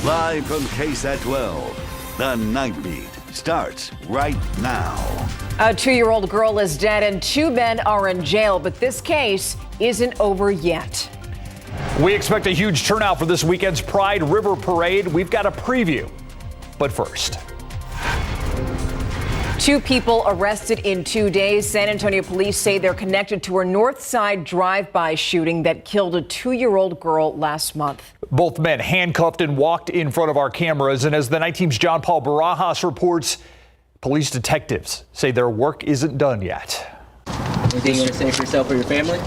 Live from KSAT 12, the Nightbeat starts right now. A 2-year-old girl is dead and 2 men are in jail, but this case isn't over yet. We expect a huge turnout for this weekend's Pride River Parade. We've got a preview. But first. 2 people arrested in 2 days. San Antonio police say they're connected to a North Side drive-by shooting that killed a 2-year-old girl last month. Both men handcuffed and walked in front of our cameras. And as the Night Team's John Paul Barajas reports, police detectives say their work isn't done yet. Anything you want to say for yourself or your family?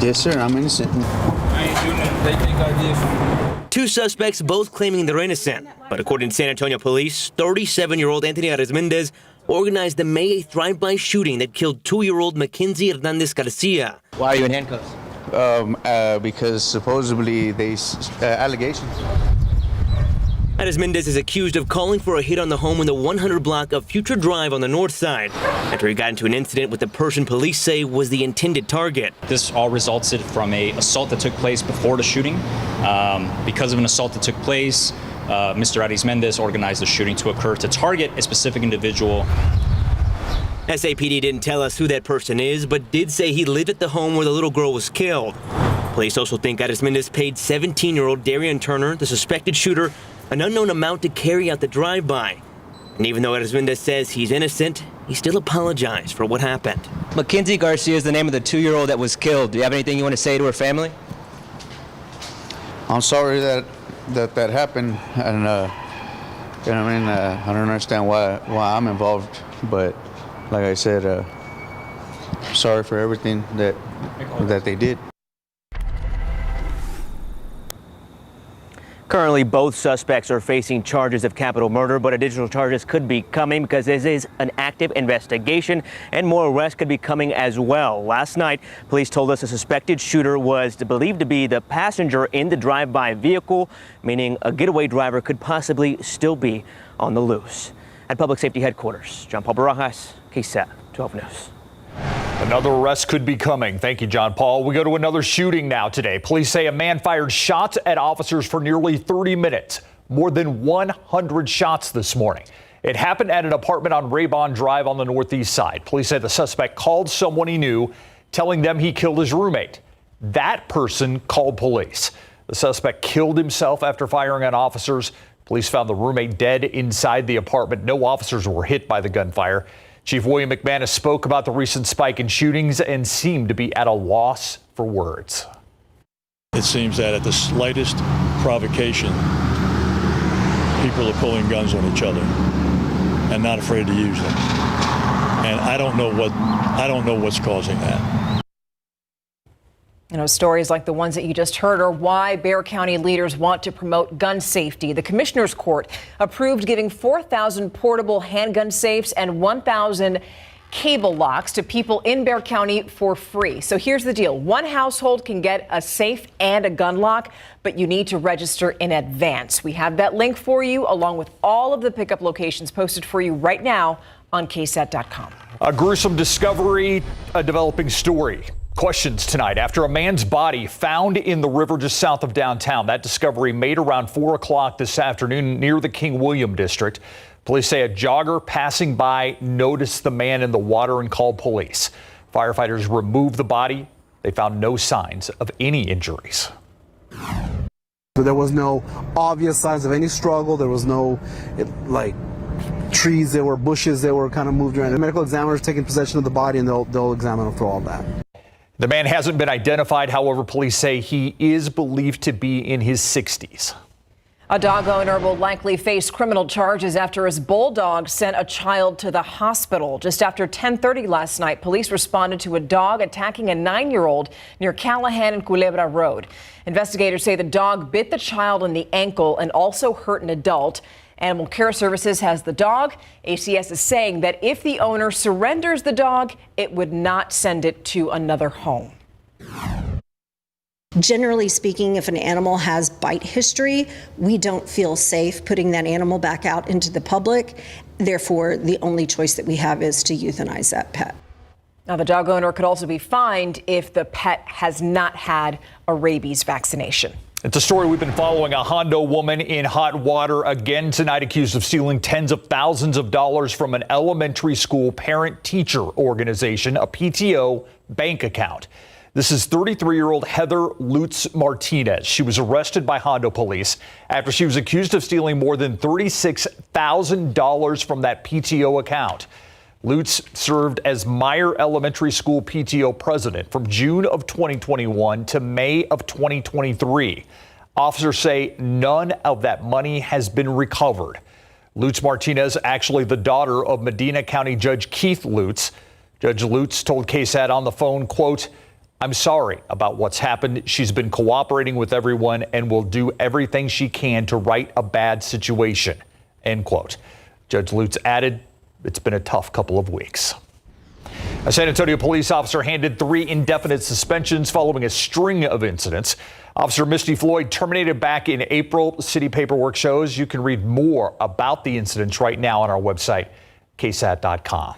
Yes, sir. I'm innocent. I ain't doing nothing. They think I did. 2 suspects both claiming they're innocent. But according to San Antonio police, 37-year-old Anthony Arizmendez organized the May 8th drive-by shooting that killed 2-year-old Mackenzie Hernandez Garcia. Why are you in handcuffs? Because supposedly they allegations. Arizmendez is accused of calling for a hit on the home in the 100 block of Future Drive on the north side after he got into an incident with the person police say was the intended target. This all resulted from an assault that took place before the shooting. Because of an assault that took place, Mr. Arizmendez organized the shooting to occur to target a specific individual. SAPD didn't tell us who that person is, but did say he lived at the home where the little girl was killed. Police also think Arizmendez paid 17-year-old Darian Turner, the suspected shooter, an unknown amount to carry out the drive-by. And even though Arizmendez says he's innocent, he still apologized for what happened. Mackenzie Garcia is the name of the 2-year-old that was killed. Do you have anything you want to say to her family? I'm sorry that happened, and you know what I mean. I don't understand why I'm involved, but like I said, sorry for everything that they did. Currently, both suspects are facing charges of capital murder, but additional charges could be coming because this is an active investigation and more arrests could be coming as well. Last night, police told us a suspected shooter was believed to be the passenger in the drive-by vehicle, meaning a getaway driver could possibly still be on the loose. At Public Safety Headquarters, John Paul Barajas, KSAT 12 News. Another arrest could be coming. Thank you, John Paul. We go to another shooting now today. Police say a man fired shots at officers for nearly 30 minutes. More than 100 shots this morning. It happened at an apartment on Raybon Drive on the northeast side. Police say the suspect called someone he knew, telling them he killed his roommate. That person called police. The suspect killed himself after firing on officers. Police found the roommate dead inside the apartment. No officers were hit by the gunfire. Chief William McManus spoke about the recent spike in shootings and seemed to be at a loss for words. It seems that at the slightest provocation, people are pulling guns on each other and not afraid to use them. And I don't know what's causing that. You know, stories like the ones that you just heard are why Bexar County leaders want to promote gun safety. The Commissioner's Court approved giving 4,000 portable handgun safes and 1,000 cable locks to people in Bexar County for free. So here's the deal. One household can get a safe and a gun lock, but you need to register in advance. We have that link for you, along with all of the pickup locations posted for you right now on KSAT.com. A gruesome discovery, a developing story. Questions tonight after a man's body found in the river just south of downtown. That discovery made around 4 o'clock this afternoon near the King William district. Police say a jogger passing by noticed the man in the water and called police. Firefighters removed the body. They found no signs of any injuries. There was no obvious signs of any struggle. There was no trees. There were bushes that were kind of moved around. The medical examiner's taking possession of the body and they'll examine it for all that. The man hasn't been identified. However, police say he is believed to be in his 60s. A dog owner will likely face criminal charges after his bulldog sent a child to the hospital. Just after 10:30 last night, police responded to a dog attacking a 9-year-old near Callahan and Culebra Road. Investigators say the dog bit the child in the ankle and also hurt an adult. Animal Care Services has the dog. ACS is saying that if the owner surrenders the dog, it would not send it to another home. Generally speaking, if an animal has bite history, we don't feel safe putting that animal back out into the public. Therefore, the only choice that we have is to euthanize that pet. Now, the dog owner could also be fined if the pet has not had a rabies vaccination. It's a story we've been following. A Hondo woman in hot water again tonight, accused of stealing tens of thousands of dollars from an elementary school parent-teacher organization, a PTO bank account. This is 33-year-old Heather Lutz Martinez. She was arrested by Hondo police after she was accused of stealing more than $36,000 from that PTO account. Lutz served as Meyer Elementary School PTO president from June of 2021 to May of 2023. Officers say none of that money has been recovered. Lutz Martinez, actually the daughter of Medina County Judge Keith Lutz. Judge Lutz told KSAT on the phone, quote, "I'm sorry about what's happened. She's been cooperating with everyone and will do everything she can to right a bad situation," end quote. Judge Lutz added, "It's been a tough couple of weeks." A San Antonio police officer handed 3 indefinite suspensions following a string of incidents. Officer Misty Floyd terminated back in April. City paperwork shows. You can read more about the incidents right now on our website, KSAT.com.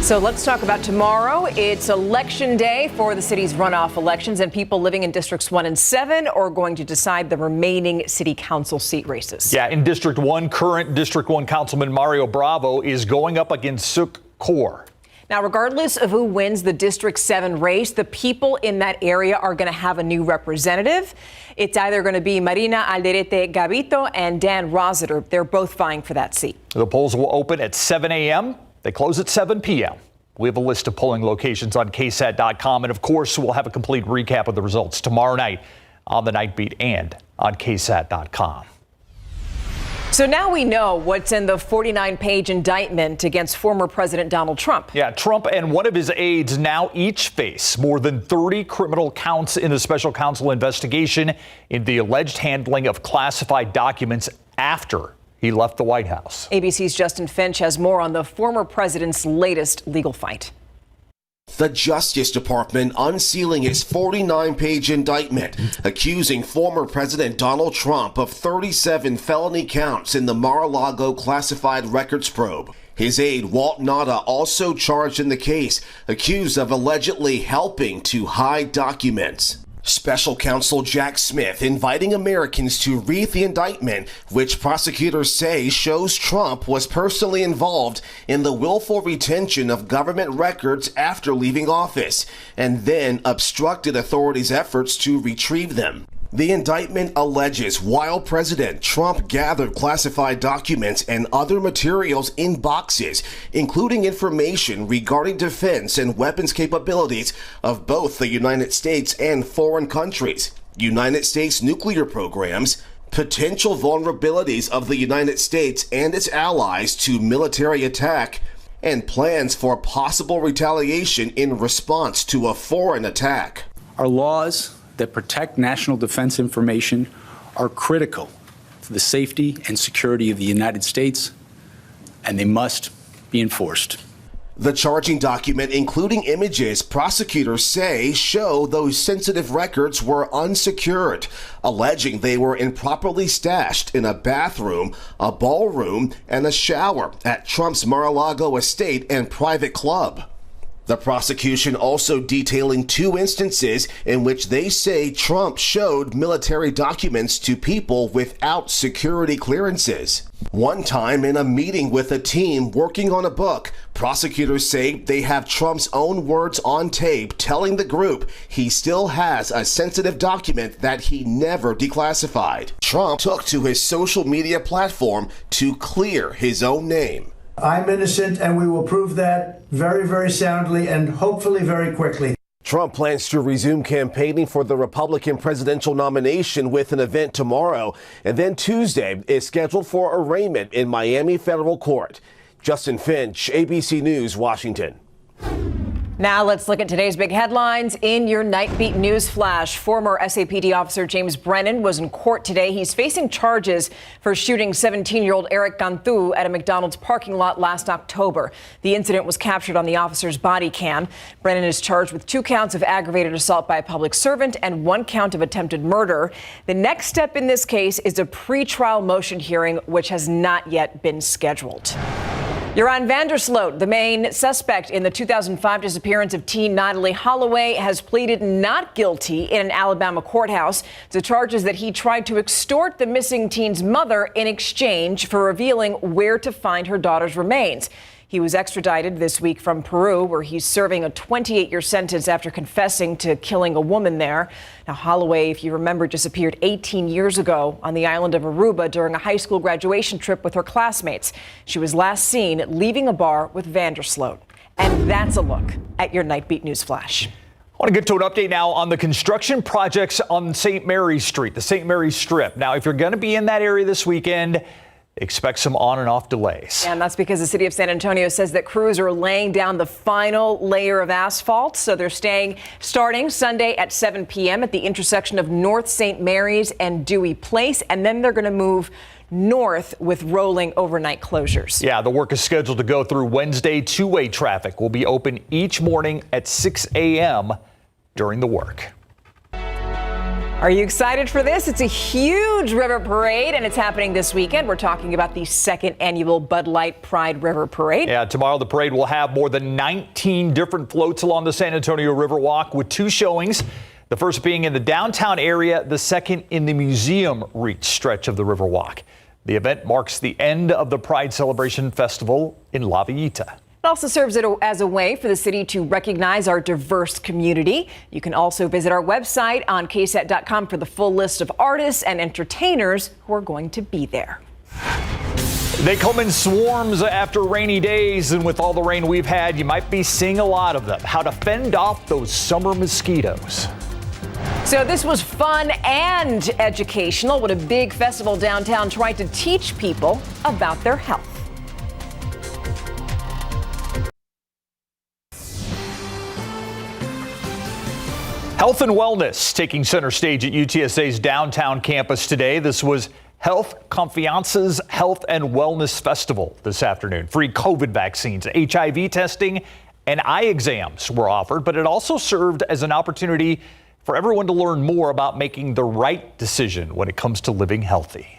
So let's talk about tomorrow. It's election day for the city's runoff elections, and people living in districts 1 and 7 are going to decide the remaining city council seat races. Yeah, in District 1, current District 1 Councilman Mario Bravo is going up against Suk Kaur. Now, regardless of who wins the District 7 race, the people in that area are going to have a new representative. It's either going to be Marina Alderete Gavito and Dan Rossiter. They're both vying for that seat. The polls will open at 7 a.m. They close at 7 p.m. We have a list of polling locations on KSAT.com. And of course, we'll have a complete recap of the results tomorrow night on the Nightbeat and on KSAT.com. So now we know what's in the 49-page indictment against former President Donald Trump. Yeah, Trump and one of his aides now each face more than 30 criminal counts in the special counsel investigation in the alleged handling of classified documents after he left the White House. ABC's Justin Finch has more on the former president's latest legal fight. The Justice Department unsealing its 49-page indictment accusing former President Donald Trump of 37 felony counts in the Mar-a-Lago classified records probe. His aide, Walt Nauta, also charged in the case, accused of allegedly helping to hide documents. Special counsel Jack Smith inviting Americans to read the indictment, which prosecutors say shows Trump was personally involved in the willful retention of government records after leaving office, and then obstructed authorities' efforts to retrieve them. The indictment alleges while President Trump gathered classified documents and other materials in boxes, including information regarding defense and weapons capabilities of both the United States and foreign countries, United States nuclear programs, potential vulnerabilities of the United States and its allies to military attack, and plans for possible retaliation in response to a foreign attack. Our laws that protect national defense information are critical to the safety and security of the United States, and they must be enforced. The charging document, including images prosecutors say show those sensitive records were unsecured, alleging they were improperly stashed in a bathroom, a ballroom, and a shower at Trump's Mar-a-Lago estate and private club. The prosecution also detailing 2 instances in which they say Trump showed military documents to people without security clearances. One time in a meeting with a team working on a book, prosecutors say they have Trump's own words on tape telling the group he still has a sensitive document that he never declassified. Trump took to his social media platform to clear his own name. I'm innocent, and we will prove that very, very soundly and hopefully very quickly. Trump plans to resume campaigning for the Republican presidential nomination with an event tomorrow, and then Tuesday is scheduled for arraignment in Miami federal court. Justin Finch, ABC News, Washington. Now let's look at today's big headlines in your Nightbeat News Flash. Former SAPD officer James Brennan was in court today. He's facing charges for shooting 17-year-old Eric Cantu at a McDonald's parking lot last October. The incident was captured on the officer's body cam. Brennan is charged with 2 counts of aggravated assault by a public servant and 1 count of attempted murder. The next step in this case is a pretrial motion hearing, which has not yet been scheduled. You're on Vandersloot. The main suspect in the 2005 disappearance of teen Natalie Holloway has pleaded not guilty in an Alabama courthouse to charges that he tried to extort the missing teen's mother in exchange for revealing where to find her daughter's remains. He was extradited this week from Peru, where he's serving a 28-year sentence after confessing to killing a woman there. Now, Holloway, if you remember, disappeared 18 years ago on the island of Aruba during a high school graduation trip with her classmates. She was last seen leaving a bar with Vandersloot. And that's a look at your Nightbeat News Flash. I want to get to an update now on the construction projects on St. Mary's Street, the St. Mary's Strip. Now, if you're going to be in that area this weekend, expect some on and off delays. And that's because the city of San Antonio says that crews are laying down the final layer of asphalt. So they're starting Sunday at 7 p.m. at the intersection of North St. Mary's and Dewey Place. And then they're going to move north with rolling overnight closures. Yeah, the work is scheduled to go through Wednesday. Two-way traffic will be open each morning at 6 a.m. during the work. Are you excited for this? It's a huge river parade, and it's happening this weekend. We're talking about the second annual Bud Light Pride River Parade. Yeah, tomorrow the parade will have more than 19 different floats along the San Antonio River Walk with two showings. The first being in the downtown area, the second in the Museum Reach stretch of the River Walk. The event marks the end of the Pride Celebration Festival in La Villita. It also serves as a way for the city to recognize our diverse community. You can also visit our website on KSAT.com for the full list of artists and entertainers who are going to be there. They come in swarms after rainy days, and with all the rain we've had, you might be seeing a lot of them. How to fend off those summer mosquitoes. So this was fun and educational when a big festival downtown tried to teach people about their health. Health and wellness taking center stage at UTSA's downtown campus today. This was Health Confiance's Health and Wellness Festival this afternoon. Free COVID vaccines, HIV testing, and eye exams were offered, but it also served as an opportunity for everyone to learn more about making the right decision when it comes to living healthy.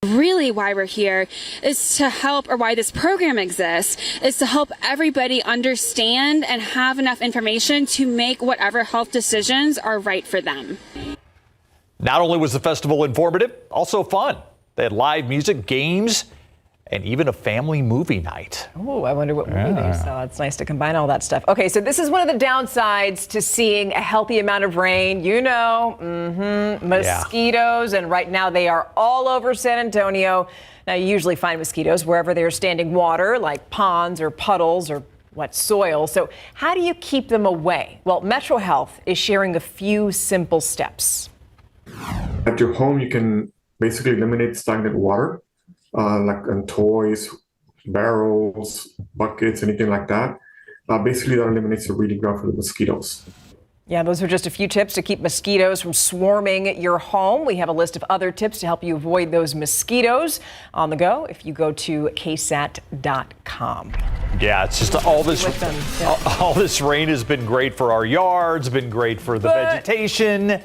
Really why we're here is to help, or why this program exists, is to help everybody understand and have enough information to make whatever health decisions are right for them. Not only was the festival informative, also fun. They had live music, games, and even a family movie night. Oh, I wonder what movie they saw. It's nice to combine all that stuff. Okay, so this is one of the downsides to seeing a healthy amount of rain. You know, mosquitoes, and right now they are all over San Antonio. Now, you usually find mosquitoes wherever there's standing water, like ponds or puddles or wet soil. So how do you keep them away? Well, Metro Health is sharing a few simple steps. At your home, you can basically eliminate stagnant water. Like toys, barrels, buckets, anything like that. Basically, that eliminates the breeding ground for the mosquitoes. Yeah, those are just a few tips to keep mosquitoes from swarming your home. We have a list of other tips to help you avoid those mosquitoes on the go if you go to KSAT.com. Yeah, it's just all this rain has been great for our yards, been great for the vegetation,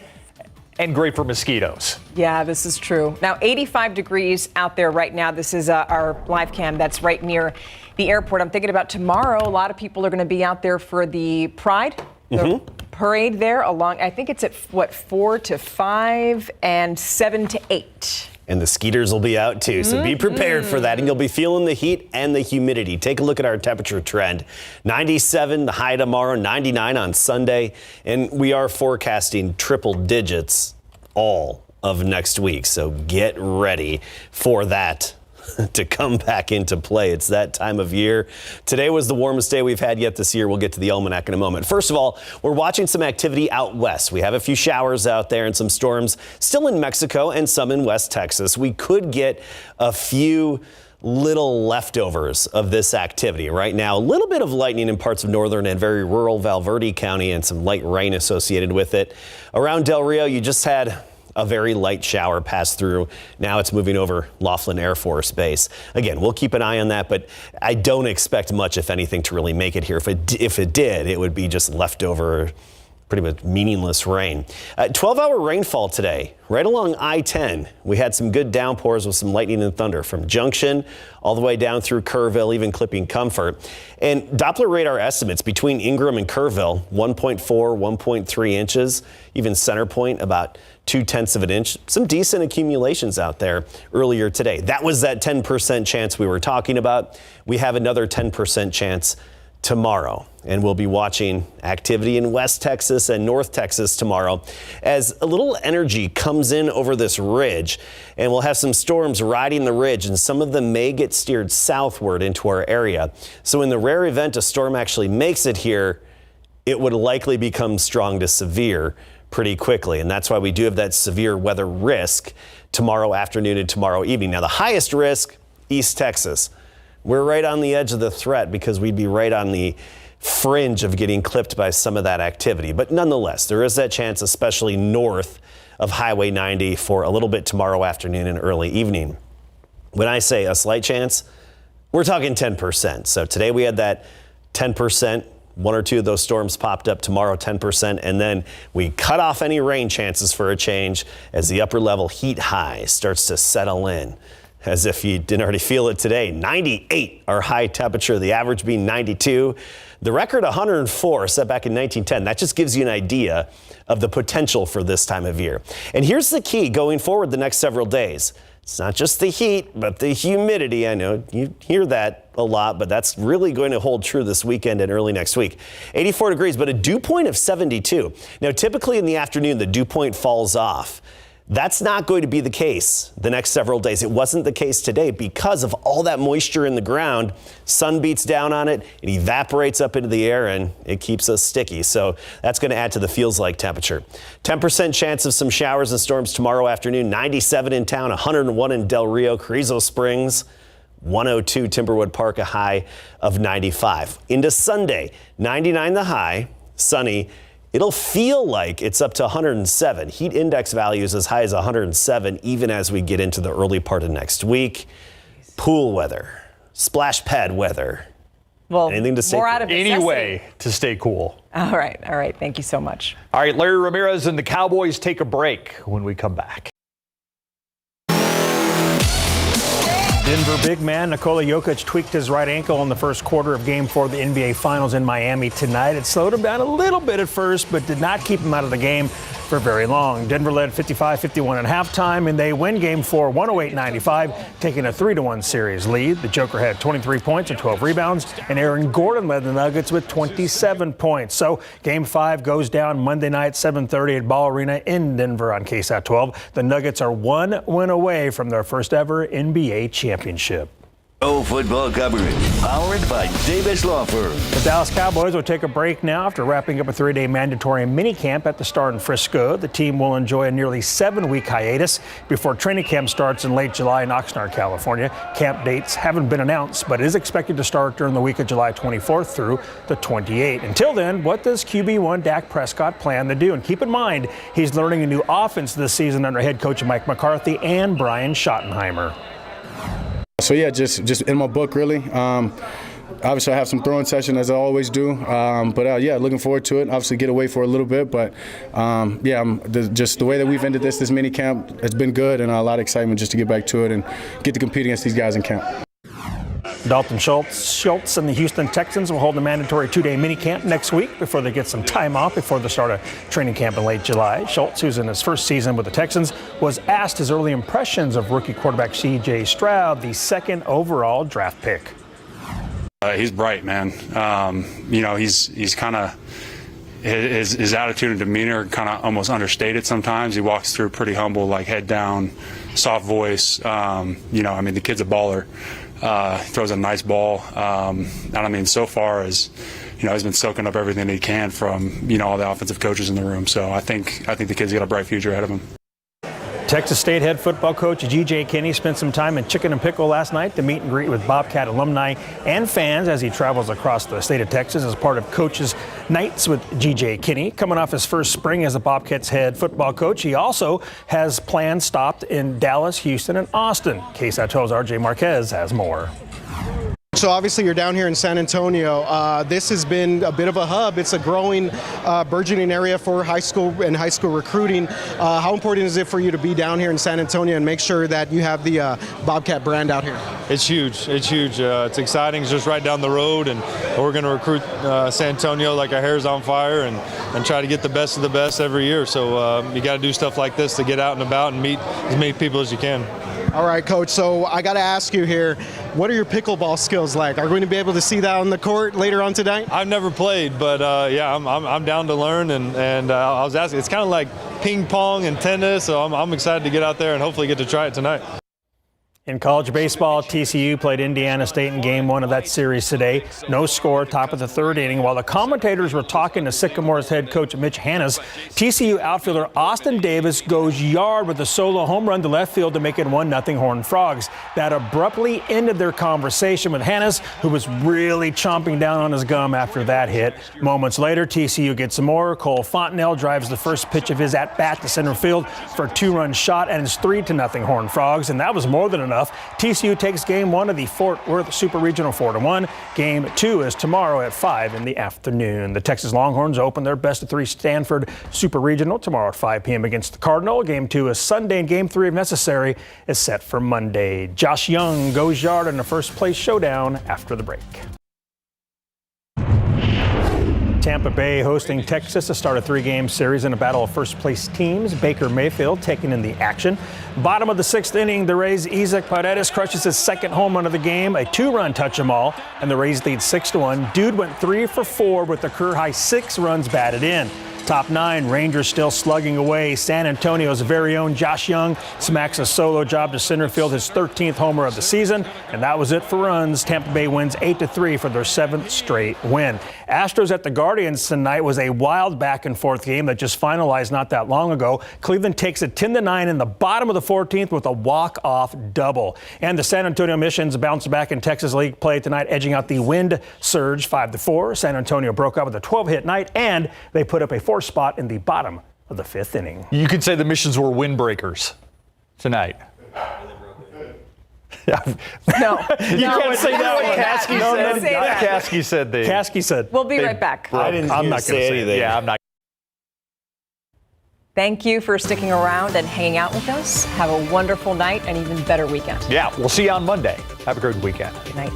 and great for mosquitoes. Yeah, this is true. Now, 85 degrees out there right now. This is our live cam that's right near the airport. I'm thinking about tomorrow. A lot of people are going to be out there for the Pride, the parade there along. I think it's at 4 to 5 and 7 to 8. And the skeeters will be out too, so be prepared for that, and you'll be feeling the heat and the humidity. Take a look at our temperature trend. 97 the high tomorrow, 99 on Sunday, and we are forecasting triple digits all of next week, so get ready for that to come back into play. It's that time of year. Today was the warmest day we've had yet this year. We'll get to the almanac in a moment. First of all, we're watching some activity out west. We have a few showers out there and some storms still in Mexico and some in West Texas. We could get a few little leftovers of this activity. Right now, a little bit of lightning in parts of northern and very rural Valverde County and some light rain associated with it. Around Del Rio, you just had a very light shower pass through. Now it's moving over Laughlin Air Force Base. Again, we'll keep an eye on that, but I don't expect much, if anything, to really make it here. If it did, it would be just leftover pretty much meaningless rain. 12-hour rainfall today, right along I-10. We had some good downpours with some lightning and thunder from Junction all the way down through Kerrville, even clipping Comfort. And Doppler radar estimates between Ingram and Kerrville, 1.4, 1.3 inches, even Center Point about 0.2 of an inch. Some decent accumulations out there earlier today. That was that 10% chance we were talking about. We have another 10% chance tomorrow, and we'll be watching activity in West Texas and North Texas tomorrow as a little energy comes in over this ridge, and we'll have some storms riding the ridge, and some of them may get steered southward into our area. So in the rare event a storm actually makes it here, it would likely become strong to severe pretty quickly, and that's why we do have that severe weather risk tomorrow afternoon and tomorrow evening. Now the highest risk, East Texas. We're right on the edge of the threat because we'd be right on the fringe of getting clipped by some of that activity. But nonetheless, there is that chance, especially north of Highway 90 for a little bit tomorrow afternoon and early evening. When I say a slight chance, we're talking 10%. So today we had that 10%. One or two of those storms popped up tomorrow, 10%, and then we cut off any rain chances for a change as the upper level heat high starts to settle in. As if you didn't already feel it today, 98 our high temperature, the average being 92. The record 104 set back in 1910. That just gives you an idea of the potential for this time of year. And here's the key going forward the next several days. It's not just the heat, but the humidity. I know you hear that a lot, but that's really going to hold true this weekend and early next week. 84 degrees, but a dew point of 72. Now, typically in the afternoon, the dew point falls off. That's not going to be the case the next several days. It wasn't the case today because of all that moisture in the ground. Sun beats down on it, it evaporates up into the air, and it keeps us sticky. So that's going to add to the feels like temperature. 10% chance of some showers and storms tomorrow afternoon. 97 in town, 101 in Del Rio, Carrizo Springs, 102 Timberwood Park, a high of 95. Into Sunday, 99 the high, sunny. It'll feel like it's up to 107. Heat index values as high as 107 even as we get into the early part of next week. Pool weather, splash pad weather. Well, anything to stay more cool. out of Any necessity. way to stay cool. All right. Thank you so much. All right, Larry Ramirez and the Cowboys take a break when we come back. Denver big man Nikola Jokic tweaked his right ankle in the first quarter of Game 4 of the NBA Finals in Miami tonight. It slowed him down a little bit at first, but did not keep him out of the game for very long. Denver led 55-51 at halftime, and they win Game 4 108-95, taking a 3-1 series lead. The Joker had 23 points and 12 rebounds, and Aaron Gordon led the Nuggets with 27 points. So Game 5 goes down Monday night, 7:30 at Ball Arena in Denver on KSAT 12. The Nuggets are one win away from their first ever NBA championship. Pro football coverage powered by Davis Law Firm. The Dallas Cowboys will take a break now after wrapping up a 3-day mandatory minicamp at the Star in Frisco. The team will enjoy a nearly 7-week hiatus before training camp starts in late July in Oxnard, California. Camp dates haven't been announced, but it is expected to start during the week of July 24th through the 28th. Until then, what does QB1 Dak Prescott plan to do? And keep in mind, he's learning a new offense this season under head coach Mike McCarthy and Brian Schottenheimer. So yeah, just in my book really. Obviously, I have some throwing session as I always do, but yeah, looking forward to it. Obviously, get away for a little bit, but just the way that we've ended this mini camp, it's been good, and a lot of excitement just to get back to it and get to compete against these guys in camp. Dalton Schultz and the Houston Texans will hold a mandatory 2-day minicamp next week before they get some time off before the start of training camp in late July. Schultz, who's in his first season with the Texans, was asked his early impressions of rookie quarterback C.J. Stroud, the second overall draft pick. He's bright, man. He's kind of his attitude and demeanor kind of almost understated sometimes. He walks through pretty humble, like head down, soft voice. The kid's a baller. Throws a nice ball. So far as he's been soaking up everything he can from all the offensive coaches in the room. So I think the kid's got a bright future ahead of him. Texas State head football coach G.J. Kinney spent some time in Chicken and Pickle last night to meet and greet with Bobcat alumni and fans as he travels across the state of Texas as part of Coaches Nights with G.J. Kinney. Coming off his first spring as the Bobcats head football coach, he also has plans stopped in Dallas, Houston, and Austin. KSAT 12's R.J. Marquez has more. So obviously you're down here in San Antonio. This has been a bit of a hub. It's a growing, burgeoning area for high school and high school recruiting. How important is it for you to be down here in San Antonio and make sure that you have the Bobcat brand out here? It's huge. It's huge. It's exciting. It's just right down the road, and we're going to recruit San Antonio like our hair's on fire and try to get the best of the best every year. So you got to do stuff like this to get out and about and meet as many people as you can. All right, Coach. So I got to ask you here, what are your pickleball skills like? Are we going to be able to see that on the court later on tonight? I've never played, but yeah, I'm down to learn. And I was asking, it's kind of like ping pong and tennis, so I'm excited to get out there and hopefully get to try it tonight. In college baseball, TCU played Indiana State in Game 1 of that series today. No score, top of the third inning. While the commentators were talking to Sycamore's head coach Mitch Hannes, TCU outfielder Austin Davis goes yard with a solo home run to left field to make it 1-0 Horned Frogs. That abruptly ended their conversation with Hannes, who was really chomping down on his gum after that hit. Moments later, TCU gets some more. Cole Fontenelle drives the first pitch of his at-bat to center field for a 2-run shot, and it's 3-0 Horned Frogs, and that was more than enough. TCU takes Game 1 of the Fort Worth Super Regional 4-1. Game 2 is tomorrow at 5 in the afternoon. The Texas Longhorns open their best-of-3 Stanford Super Regional tomorrow at 5 p.m. against the Cardinal. Game 2 is Sunday, and Game 3, if necessary, is set for Monday. Josh Young goes yard in the first-place showdown after the break. Tampa Bay hosting Texas to start a 3-game series in a battle of first-place teams. Baker Mayfield taking in the action. Bottom of the 6th inning, the Rays' Isaac Paredes crushes his second home run of the game, a 2-run touch-em-all, and the Rays lead 6-1. Dude went 3 for 4 with a career-high 6 runs batted in. Top 9, Rangers still slugging away. San Antonio's very own Josh Young smacks a solo job to center field, his 13th homer of the season. And that was it for runs. Tampa Bay wins 8-3 for their 7th straight win. Astros at the Guardians tonight was a wild back-and-forth game that just finalized not that long ago. Cleveland takes it 10-9 in the bottom of the 14th with a walk-off double. And the San Antonio Missions bounce back in Texas League play tonight, edging out the Wind Surge 5-4. San Antonio broke up with a 12-hit night, and they put up a 4 spot in the bottom of the 5th inning. You could say the Missions were windbreakers tonight. No, you can't say that one. Caskey said. Caskey said. We'll be right back. I'm not going to say anything. Yeah, I'm not. Thank you for sticking around and hanging out with us. Have a wonderful night and even better weekend. Yeah, we'll see you on Monday. Have a good weekend. Good night.